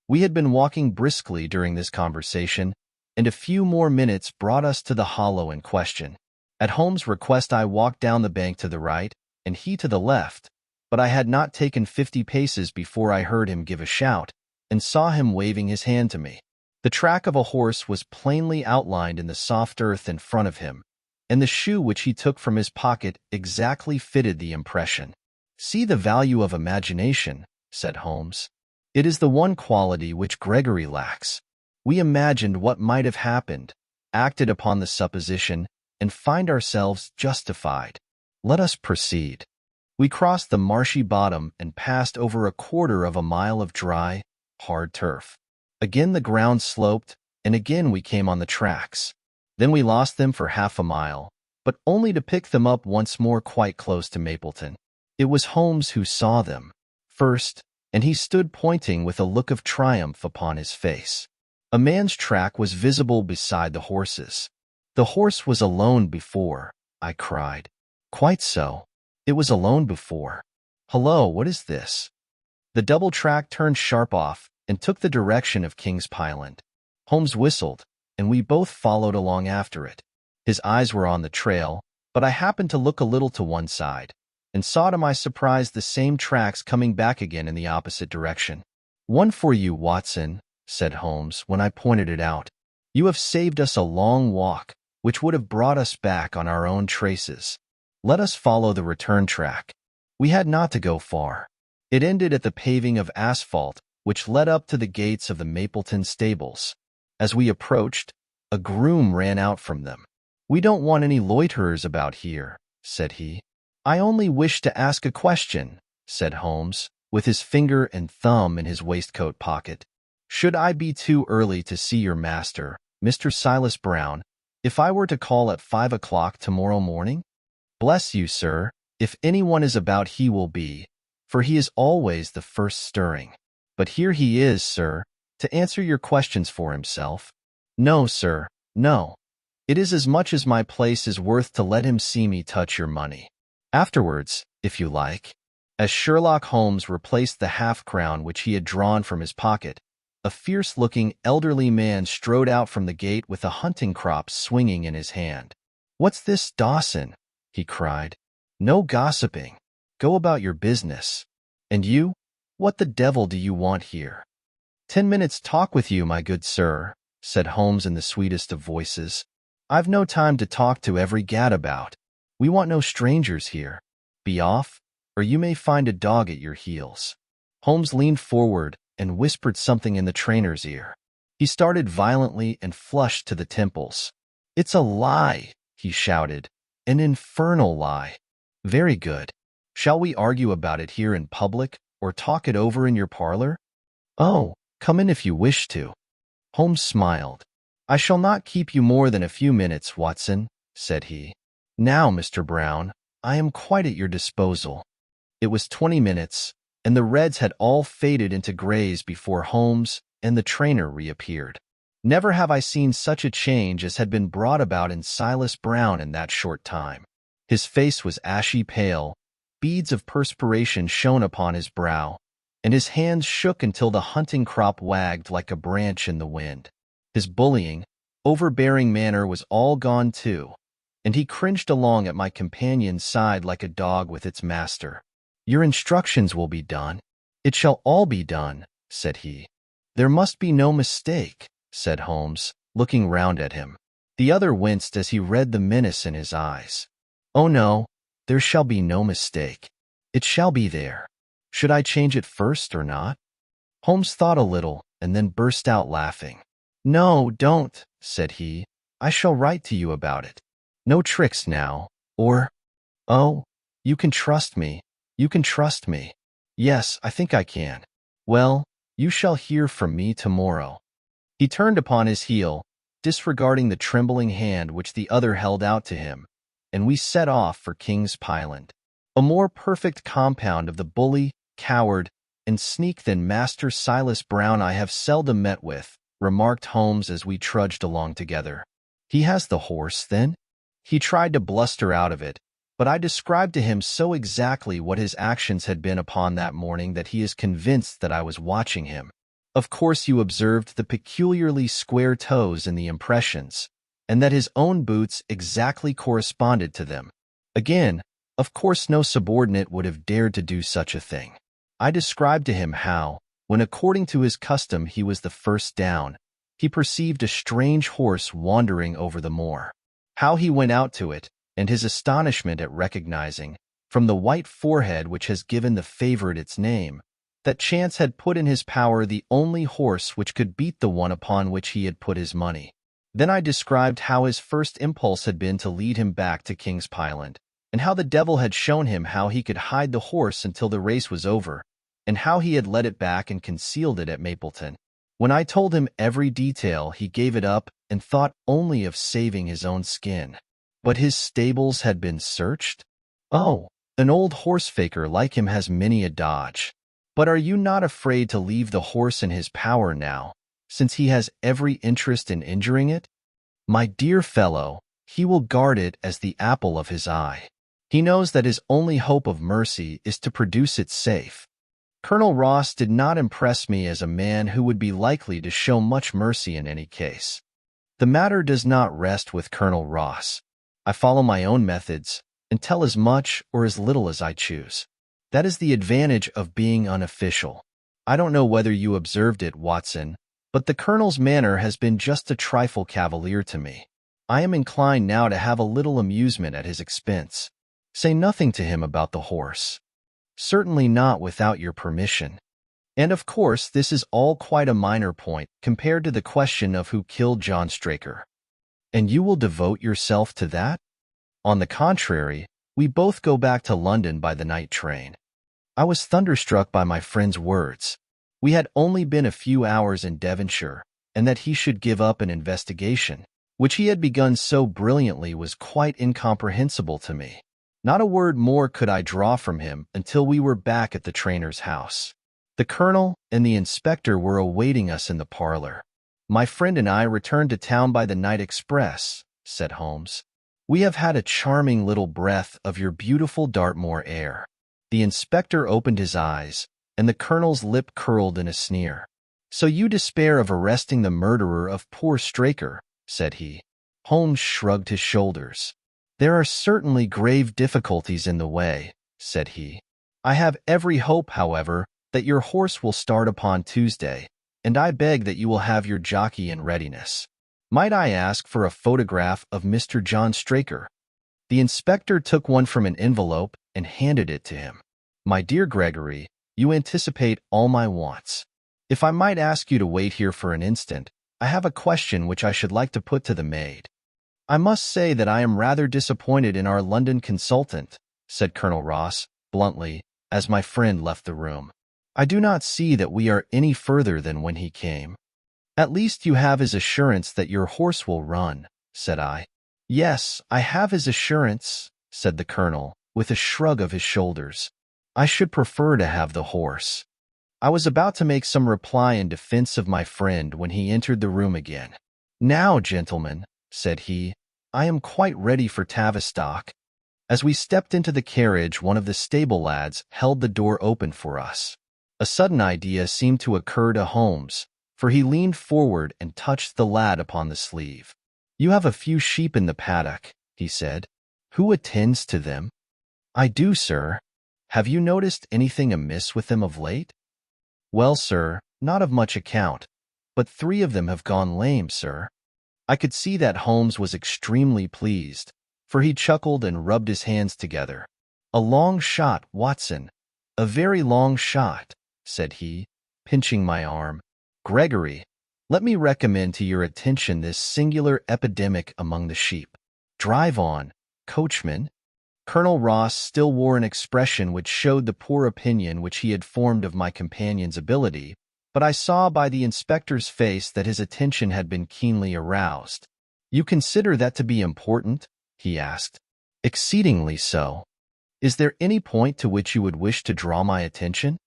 We had been walking briskly during this conversation, and a few more minutes brought us to the hollow in question. At Holmes' request I walked down the bank to the right, and he to the left, but I had not taken 50 paces before I heard him give a shout, and saw him waving his hand to me. The track of a horse was plainly outlined in the soft earth in front of him, and the shoe which he took from his pocket exactly fitted the impression. "See the value of imagination," said Holmes. "It is the one quality which Gregory lacks. We imagined what might have happened, acted upon the supposition, and find ourselves justified. Let us proceed." We crossed the marshy bottom and passed over a quarter of a mile of dry, hard turf. Again the ground sloped, and again we came on the tracks. Then we lost them for half a mile, but only to pick them up once more quite close to Mapleton. It was Holmes who saw them first, and he stood pointing with a look of triumph upon his face. A man's track was visible beside the horse's. "The horse was alone before," I cried. "Quite so. It was alone before. Hullo, what is this?" The double track turned sharp off and took the direction of King's Pyland. Holmes whistled, and we both followed along after it. His eyes were on the trail, but I happened to look a little to one side, and saw to my surprise the same tracks coming back again in the opposite direction. "One for you, Watson," said Holmes when I pointed it out. "You have saved us a long walk, which would have brought us back on our own traces. Let us follow the return track." We had not to go far. It ended at the paving of asphalt, which led up to the gates of the Mapleton stables. As we approached, a groom ran out from them. "We don't want any loiterers about here," said he. "I only wish to ask a question," said Holmes, with his finger and thumb in his waistcoat pocket. "Should I be too early to see your master, Mr. Silas Brown, if I were to call at 5 o'clock tomorrow morning?" "Bless you, sir, if anyone is about he will be, for he is always the first stirring. But here he is, sir, to answer your questions for himself." "No, sir, no. It is as much as my place is worth to let him see me touch your money. Afterwards, if you like." As Sherlock Holmes replaced the half-crown which he had drawn from his pocket, a fierce-looking elderly man strode out from the gate with a hunting crop swinging in his hand. "What's this, Dawson?" he cried. "No gossiping. Go about your business. And you? What the devil do you want here?" "10 minutes' talk with you, my good sir," said Holmes in the sweetest of voices. "I've no time to talk to every gadabout. We want no strangers here. Be off, or you may find a dog at your heels." Holmes leaned forward and whispered something in the trainer's ear. He started violently and flushed to the temples. "It's a lie," he shouted. "An infernal lie." "Very good. Shall we argue about it here in public, or talk it over in your parlor?" "Oh, come in if you wish to." Holmes smiled. "I shall not keep you more than a few minutes, Watson," said he. "Now, Mr. Brown, I am quite at your disposal." It was 20 minutes, and the reds had all faded into grays before Holmes and the trainer reappeared. Never have I seen such a change as had been brought about in Silas Brown in that short time. His face was ashy pale, beads of perspiration shone upon his brow, and his hands shook until the hunting crop wagged like a branch in the wind. His bullying, overbearing manner was all gone too, and he cringed along at my companion's side like a dog with its master. "Your instructions will be done." "It shall all be done," said he. "There must be no mistake," said Holmes, looking round at him. The other winced as he read the menace in his eyes. "Oh no, there shall be no mistake. It shall be there. Should I change it first or not?" Holmes thought a little and then burst out laughing. "No, don't," said he. "I shall write to you about it. No tricks now, or— Oh, you can trust me. You can trust me." "Yes, I think I can." "Well, you shall hear from me tomorrow." He turned upon his heel, disregarding the trembling hand which the other held out to him, and we set off for King's Pyland. A more perfect compound of the bully, coward, and sneak than Master Silas Brown I have seldom met with, remarked Holmes as we trudged along together. "He has the horse, then?" He tried to bluster out of it, but I described to him so exactly what his actions had been upon that morning that he is convinced that I was watching him. "Of course you observed the peculiarly square toes in the impressions, and that his own boots exactly corresponded to them. Again, of course no subordinate would have dared to do such a thing. I described to him how, when according to his custom he was the first down, he perceived a strange horse wandering over the moor. How he went out to it, and his astonishment at recognizing, from the white forehead which has given the favorite its name, that chance had put in his power the only horse which could beat the one upon which he had put his money. Then I described how his first impulse had been to lead him back to King's Pyland, and how the devil had shown him how he could hide the horse until the race was over, and how he had led it back and concealed it at Mapleton. When I told him every detail, he gave it up and thought only of saving his own skin. But his stables had been searched? Oh, an old horse-faker like him has many a dodge. But are you not afraid to leave the horse in his power now, since he has every interest in injuring it? My dear fellow, he will guard it as the apple of his eye. He knows that his only hope of mercy is to produce it safe. Colonel Ross did not impress me as a man who would be likely to show much mercy in any case. The matter does not rest with Colonel Ross. I follow my own methods and tell as much or as little as I choose. That is the advantage of being unofficial. I don't know whether you observed it, Watson, but the Colonel's manner has been just a trifle cavalier to me. I am inclined now to have a little amusement at his expense. Say nothing to him about the horse. Certainly not without your permission. And of course, this is all quite a minor point compared to the question of who killed John Straker. And you will devote yourself to that? On the contrary, we both go back to London by the night train. I was thunderstruck by my friend's words. We had only been a few hours in Devonshire, and that he should give up an investigation, which he had begun so brilliantly, was quite incomprehensible to me. Not a word more could I draw from him until we were back at the trainer's house. The colonel and the inspector were awaiting us in the parlor. My friend and I returned to town by the night express, said Holmes. "We have had a charming little breath of your beautiful Dartmoor air." The inspector opened his eyes, and the colonel's lip curled in a sneer. "So you despair of arresting the murderer of poor Straker," said he. Holmes shrugged his shoulders. "There are certainly grave difficulties in the way," said he. "I have every hope, however, that your horse will start upon Tuesday, and I beg that you will have your jockey in readiness. Might I ask for a photograph of Mr. John Straker?" The inspector took one from an envelope and handed it to him. "My dear Gregory, you anticipate all my wants. If I might ask you to wait here for an instant, I have a question which I should like to put to the maid." "I must say that I am rather disappointed in our London consultant," said Colonel Ross, bluntly, as my friend left the room. "I do not see that we are any further than when he came." "At least you have his assurance that your horse will run," said I. "Yes, I have his assurance," said the colonel, with a shrug of his shoulders. "I should prefer to have the horse." I was about to make some reply in defense of my friend when he entered the room again. "Now, gentlemen," said he, "I am quite ready for Tavistock." As we stepped into the carriage, one of the stable lads held the door open for us. A sudden idea seemed to occur to Holmes, for he leaned forward and touched the lad upon the sleeve. "You have a few sheep in the paddock," he said. "Who attends to them?" "I do, sir." "Have you noticed anything amiss with them of late?" "Well, sir, not of much account, but 3 of them have gone lame, sir." I could see that Holmes was extremely pleased, for he chuckled and rubbed his hands together. "A long shot, Watson, a very long shot," said he, pinching my arm. "Gregory, let me recommend to your attention this singular epidemic among the sheep. Drive on, coachman." Colonel Ross still wore an expression which showed the poor opinion which he had formed of my companion's ability, but I saw by the inspector's face that his attention had been keenly aroused. "You consider that to be important?" he asked. "Exceedingly so. Is there any point to which you would wish to draw my attention?"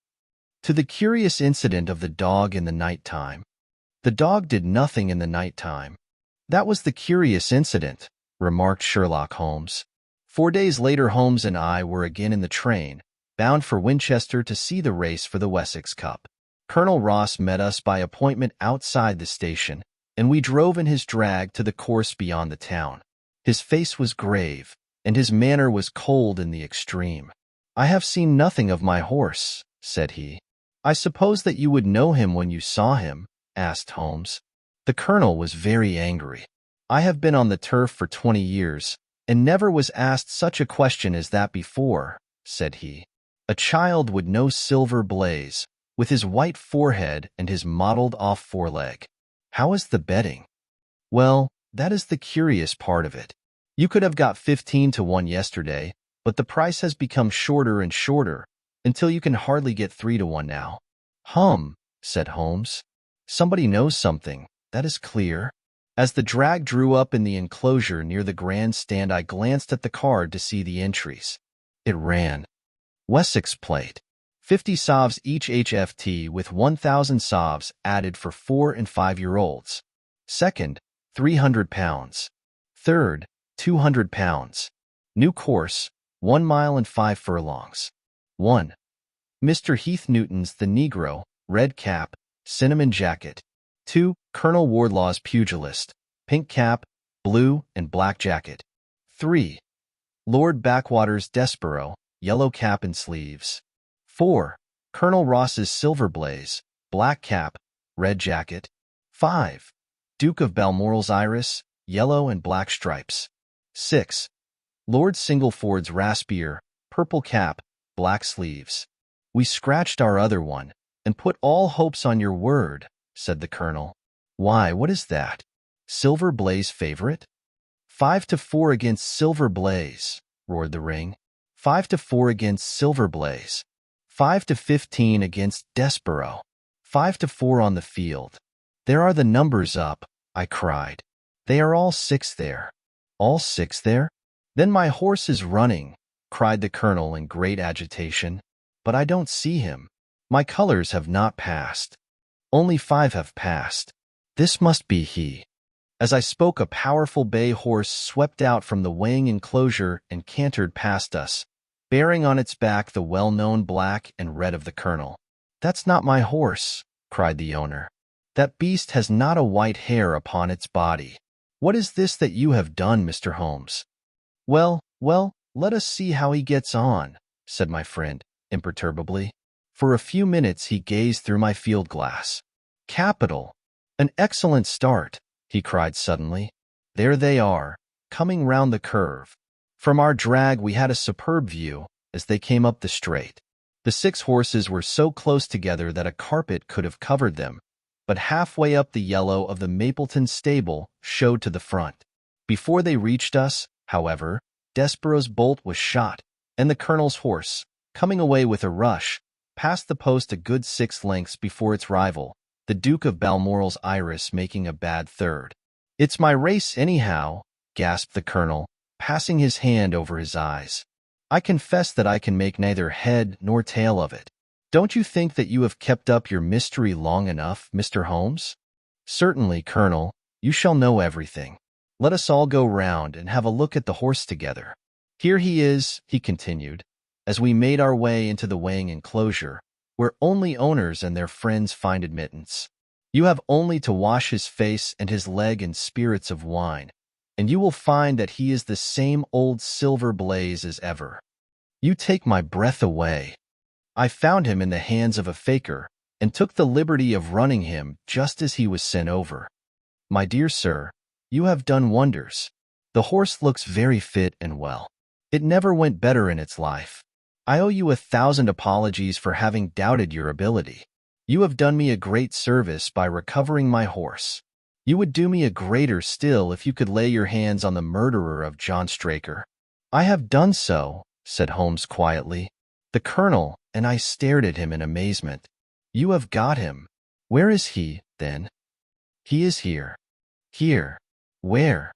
"To the curious incident of the dog in the night time." "The dog did nothing in the night time." "That was the curious incident," remarked Sherlock Holmes. 4 days later, Holmes and I were again in the train, bound for Winchester to see the race for the Wessex Cup. Colonel Ross met us by appointment outside the station, and we drove in his drag to the course beyond the town. His face was grave, and his manner was cold in the extreme. "I have seen nothing of my horse," said he. "I suppose that you would know him when you saw him?" asked Holmes. The colonel was very angry. "I have been on the turf for 20 years, and never was asked such a question as that before," said he. "A child would know Silver Blaze, with his white forehead and his mottled-off foreleg. How is the betting?" "Well, that is the curious part of it. You could have got 15 to 1 yesterday, but the price has become shorter and shorter, until you can hardly get 3 to 1 now." "Hum," said Holmes. "Somebody knows something, that is clear." As the drag drew up in the enclosure near the grandstand, I glanced at the card to see the entries. It ran, "Wessex plate, 50 sovs each HFT with 1,000 sovs added for 4 and 5-year-olds. Second, £300. Third, £200. New course, 1 mile and 5 furlongs. 1. Mr. Heath Newton's The Negro, red cap, cinnamon jacket. 2. Colonel Wardlaw's pugilist, pink cap, blue and black jacket. 3. Lord Backwater's Despereaux, yellow cap and sleeves. 4. Colonel Ross's Silver Blaze, black cap, red jacket. 5. Duke of Balmoral's Iris, yellow and black stripes. 6. Lord Singleford's Raspier, purple cap, black sleeves." "We scratched our other one, and put all hopes on your word," said the colonel. "Why, what is that? Silver Blaze favorite?" 5 to 4 against Silver Blaze," roared the ring. 5 to 4 against Silver Blaze. 5 to 15 against Despereaux. 5 to 4 on the field. "There are the numbers up," I cried. "They are all 6 there." "All 6 there? Then my horse is running," cried the colonel in great agitation. "But I don't see him. My colors have not passed. Only 5 have passed. This must be he." As I spoke, a powerful bay horse swept out from the weighing enclosure and cantered past us, bearing on its back the well-known black and red of the colonel. "That's not my horse," cried the owner. "That beast has not a white hair upon its body. What is this that you have done, Mr. Holmes?" Well, let us see how he gets on," said my friend, imperturbably. For a few minutes he gazed through my field glass. "Capital! An excellent start," he cried suddenly. "There they are, coming round the curve." From our drag we had a superb view as they came up the straight. The 6 horses were so close together that a carpet could have covered them, but halfway up the yellow of the Mapleton stable showed to the front. Before they reached us, however, Desborough's bolt was shot, and the colonel's horse, coming away with a rush, passed the post a good 6 lengths before its rival, the Duke of Balmoral's Iris making a bad third. "It's my race anyhow," gasped the colonel, passing his hand over his eyes. "I confess that I can make neither head nor tail of it. Don't you think that you have kept up your mystery long enough, Mr. Holmes?" "Certainly, Colonel, you shall know everything. Let us all go round and have a look at the horse together. Here he is," he continued, as we made our way into the weighing enclosure, where only owners and their friends find admittance. "You have only to wash his face and his leg in spirits of wine, and you will find that he is the same old silver blaze as ever. You take my breath away. I found him in the hands of a faker, and took the liberty of running him just as he was sent over. My dear sir, you have done wonders. The horse looks very fit and well. It never went better in its life. I owe you 1,000 apologies for having doubted your ability. You have done me a great service by recovering my horse. You would do me a greater still if you could lay your hands on the murderer of John Straker." "I have done so," said Holmes quietly. The colonel and I stared at him in amazement. "You have got him. Where is he, then?" "He is here." "Here? Where?"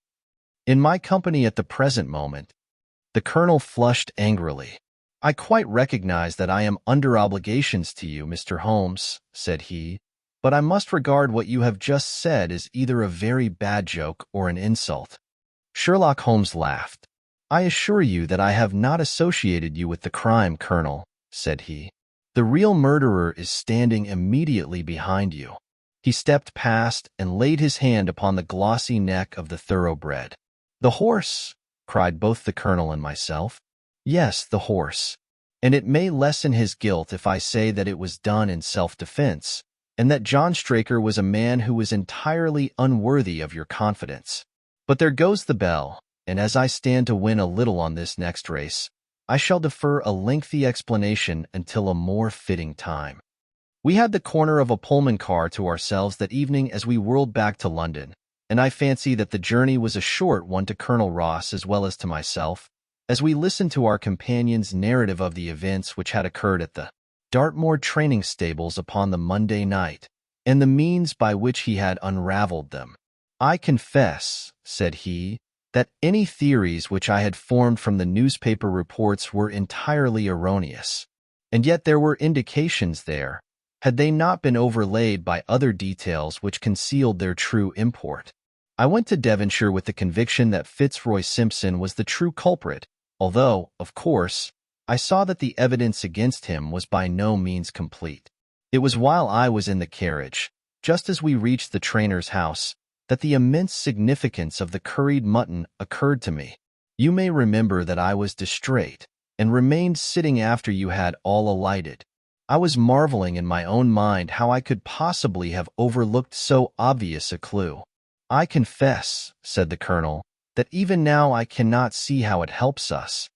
"In my company at the present moment." The colonel flushed angrily. "I quite recognize that I am under obligations to you, Mr. Holmes," said he, "but I must regard what you have just said as either a very bad joke or an insult." Sherlock Holmes laughed. "I assure you that I have not associated you with the crime, Colonel," said he. "The real murderer is standing immediately behind you." He stepped past and laid his hand upon the glossy neck of the thoroughbred. "The horse!" cried both the colonel and myself. "Yes, the horse. And it may lessen his guilt if I say that it was done in self-defense, and that John Straker was a man who was entirely unworthy of your confidence. But there goes the bell, and as I stand to win a little on this next race, I shall defer a lengthy explanation until a more fitting time." We had the corner of a Pullman car to ourselves that evening as we whirled back to London, and I fancy that the journey was a short one to Colonel Ross as well as to myself, as we listened to our companion's narrative of the events which had occurred at the Dartmoor training stables upon the Monday night, and the means by which he had unraveled them. "I confess," said he, "that any theories which I had formed from the newspaper reports were entirely erroneous, and yet there were indications there, had they not been overlaid by other details which concealed their true import. I went to Devonshire with the conviction that Fitzroy Simpson was the true culprit, although, of course, I saw that the evidence against him was by no means complete. It was while I was in the carriage, just as we reached the trainer's house, that the immense significance of the curried mutton occurred to me. You may remember that I was distrait, and remained sitting after you had all alighted. I was marveling in my own mind how I could possibly have overlooked so obvious a clue. "I confess," said the colonel, "that even now I cannot see how it helps us.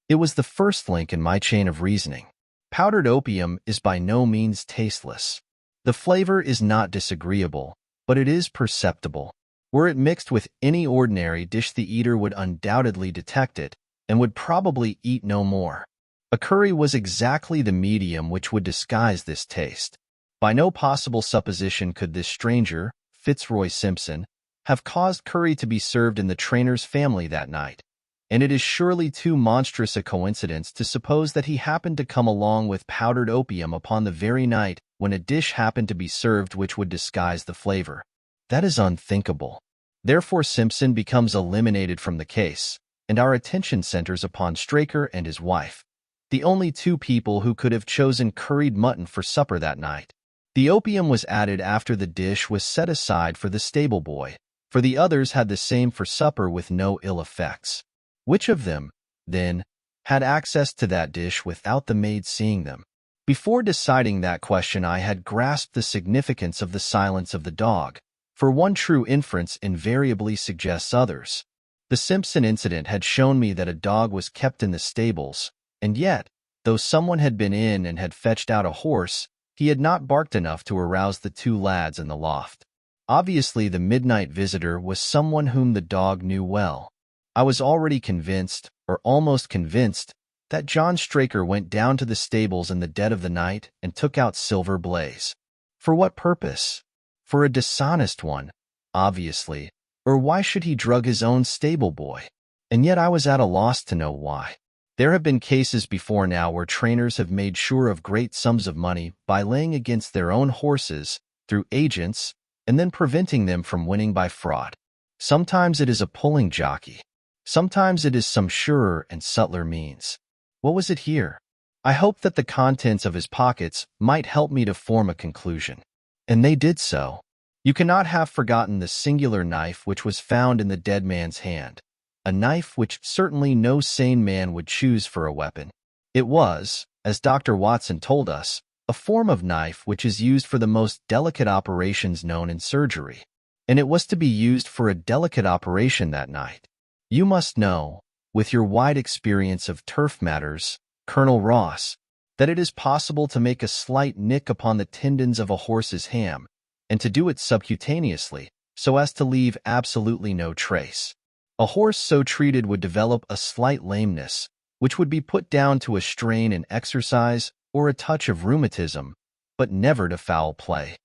It was the first link in my chain of reasoning. Powdered opium is by no means tasteless. The flavor is not disagreeable, but it is perceptible. Were it mixed with any ordinary dish, the eater would undoubtedly detect it, and would probably eat no more. A curry was exactly the medium which would disguise this taste. By no possible supposition could this stranger, Fitzroy Simpson, have caused curry to be served in the trainer's family that night, and it is surely too monstrous a coincidence to suppose that he happened to come along with powdered opium upon the very night when a dish happened to be served which would disguise the flavor. That is unthinkable. Therefore, Simpson becomes eliminated from the case, and our attention centers upon Straker and his wife, the only two people who could have chosen curried mutton for supper that night. The opium was added after the dish was set aside for the stable boy, for the others had the same for supper with no ill effects. Which of them, then, had access to that dish without the maid seeing them? Before deciding that question, I had grasped the significance of the silence of the dog, for one true inference invariably suggests others. The Simpson incident had shown me that a dog was kept in the stables, and yet, though someone had been in and had fetched out a horse, he had not barked enough to arouse the two lads in the loft. Obviously, the midnight visitor was someone whom the dog knew well. I was already convinced, or almost convinced, that John Straker went down to the stables in the dead of the night and took out Silver Blaze. For what purpose? For a dishonest one, obviously, or why should he drug his own stable boy? And yet I was at a loss to know why. There have been cases before now where trainers have made sure of great sums of money by laying against their own horses through agents and then preventing them from winning by fraud. Sometimes it is a pulling jockey. Sometimes it is some surer and subtler means. What was it here? I hoped that the contents of his pockets might help me to form a conclusion. And they did so. You cannot have forgotten the singular knife which was found in the dead man's hand, a knife which certainly no sane man would choose for a weapon. It was, as Dr. Watson told us, a form of knife which is used for the most delicate operations known in surgery, and it was to be used for a delicate operation that night. You must know, with your wide experience of turf matters, Colonel Ross, that it is possible to make a slight nick upon the tendons of a horse's ham, and to do it subcutaneously, so as to leave absolutely no trace. A horse so treated would develop a slight lameness, which would be put down to a strain in exercise or a touch of rheumatism, but never to foul play.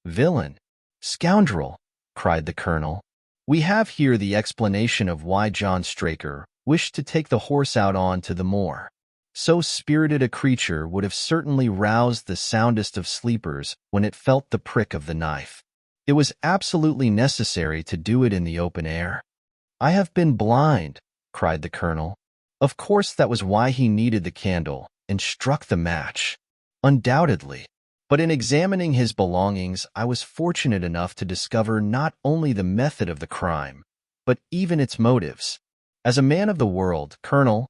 Villain! Scoundrel! Cried the colonel. We have here the explanation of why John Straker wished to take the horse out on to the moor. So spirited a creature would have certainly roused the soundest of sleepers when it felt the prick of the knife. It was absolutely necessary to do it in the open air. I have been blind, cried the colonel. Of course that was why he needed the candle and struck the match. Undoubtedly. But in examining his belongings, I was fortunate enough to discover not only the method of the crime, but even its motives. As a man of the world, Colonel,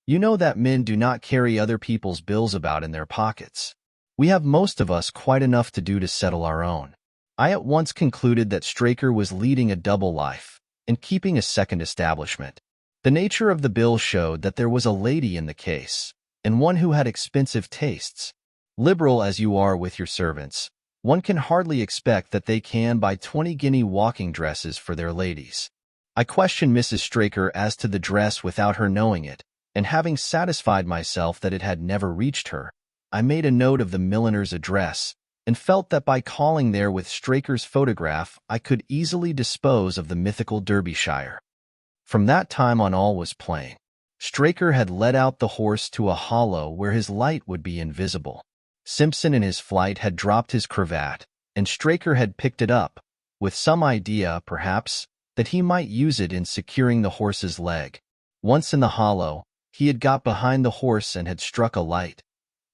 you know that men do not carry other people's bills about in their pockets. We have most of us quite enough to do to settle our own. I at once concluded that Straker was leading a double life and keeping a second establishment. The nature of the bill showed that there was a lady in the case, and one who had expensive tastes. Liberal as you are with your servants, one can hardly expect that they can buy 20-guinea walking dresses for their ladies. I questioned Mrs. Straker as to the dress without her knowing it, and having satisfied myself that it had never reached her, I made a note of the milliner's address, and felt that by calling there with Straker's photograph I could easily dispose of the mythical Derbyshire. From that time on all was plain. Straker had led out the horse to a hollow where his light would be invisible. Simpson in his flight had dropped his cravat, and Straker had picked it up, with some idea, perhaps, that he might use it in securing the horse's leg. Once in the hollow, he had got behind the horse and had struck a light,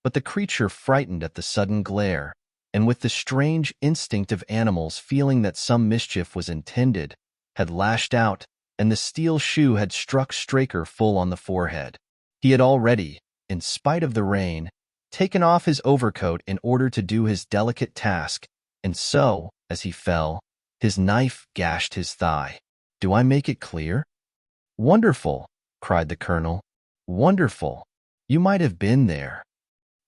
but the creature, frightened at the sudden glare, and with the strange instinct of animals feeling that some mischief was intended, had lashed out, and the steel shoe had struck Straker full on the forehead. He had already, in spite of the rain, taken off his overcoat in order to do his delicate task, and so, as he fell, his knife gashed his thigh. Do I make it clear? Wonderful, cried the colonel. Wonderful. You might have been there.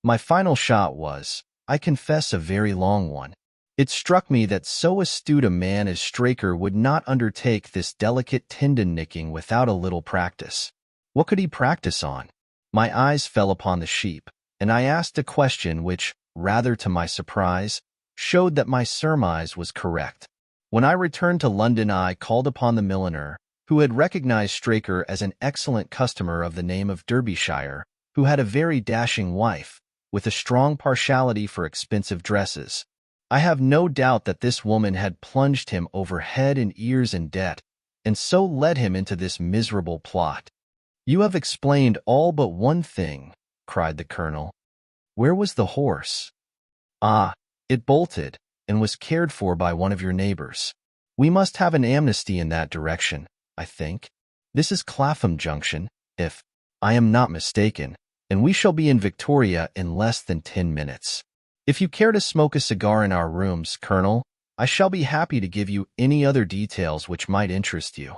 My final shot was, I confess, a very long one. It struck me that so astute a man as Straker would not undertake this delicate tendon nicking without a little practice. What could he practice on? My eyes fell upon the sheep, and I asked a question which, rather to my surprise, showed that my surmise was correct. When I returned to London, I called upon the milliner, who had recognized Straker as an excellent customer of the name of Derbyshire, who had a very dashing wife, with a strong partiality for expensive dresses. I have no doubt that this woman had plunged him over head and ears in debt, and so led him into this miserable plot. You have explained all but one thing, cried the colonel. Where was the horse? Ah, it bolted, and was cared for by one of your neighbors. We must have an amnesty in that direction, I think. This is Clapham Junction, if I am not mistaken, and we shall be in Victoria in less than 10 minutes. If you care to smoke a cigar in our rooms, Colonel, I shall be happy to give you any other details which might interest you.